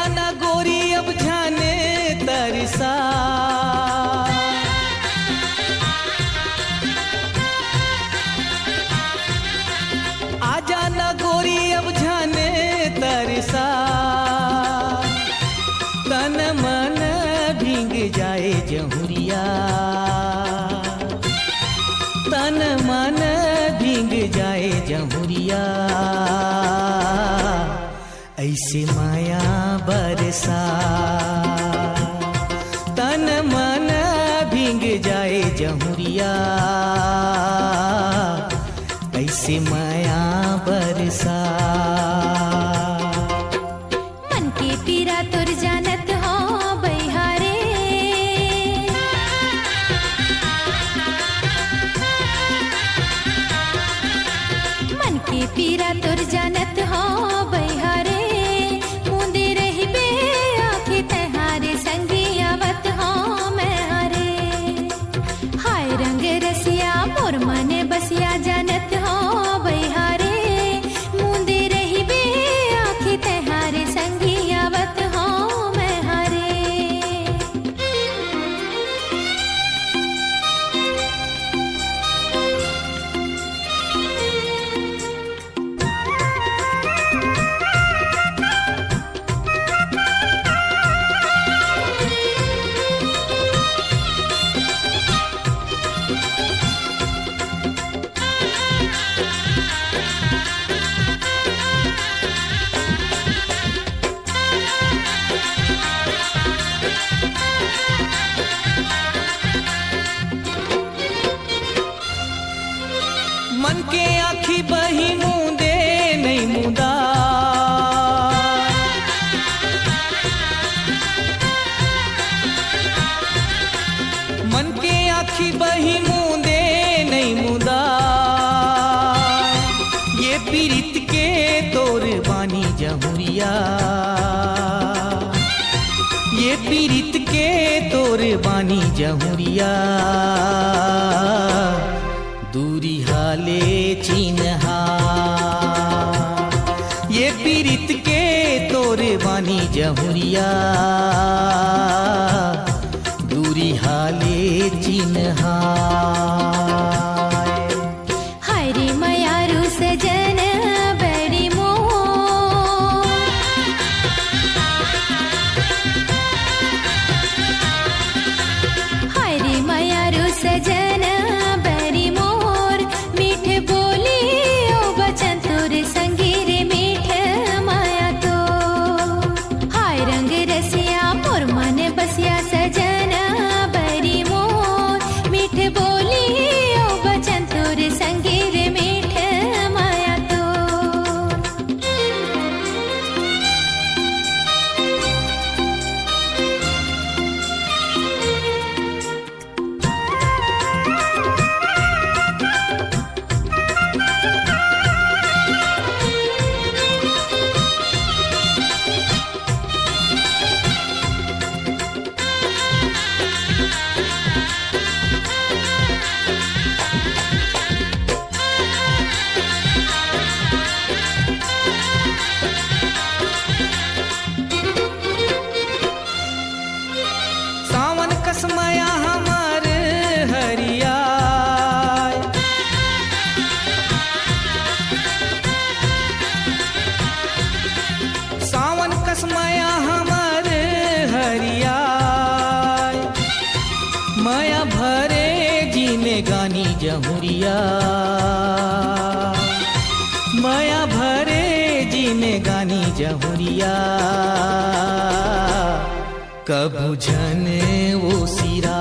जाना गोरी अब जाने तरसा, आ जाना गोरी अब जाने तरसा, तन मन भींग जाए जहुरिया, तन मन भींग जाए जहुरिया, ऐसे माया बरसा, तन मन भींग जाए जहुरिया, ऐसे माया बरसा। मन के पीरा तुर जानत हो बहिहारे, मन के पीरा तुर जानत हो बहिहारे, मुंदे रही बे आँखें तहारे संगी आवत हो मैं हारे, हाय रंग रसिया मोर मने बसिया जानत हो बहिहारे, मुंदे रही बे आँखें तहारे संगी आवत हो मैं हारे। मन के आँखी बही मुंदे नहीं मुदा, मन के आँखी बही मुंदे नहीं मुदा, ये पीरित के तोर बानी जहुरिया, ये पीरित के तोर बानी जहुरिया, दूरी हाले चिन्हा, ये पीरित के तोरे बानी जहुरिया, दूरी हाले चिन्हा। हाय रे मयारू सजन बड़ी मोर, हाय रे मयारू सजन बड़ी मोर, मीठ बोली ओ बचन तोर संगी रे मीठ माया तो, हाय रंग रसिया मोर मन बसिया सजन बड़ी मोर, मीठ बोली ओ बचन तोर संगी रे मीठ माया तो। सावन कसमया हमार हरिया, सावन कसमया हमार हरिया, माया भरे जीने गानी जहुरिया, माया भरे जीने गानी जहुरिया, कबू जने वो सिरा,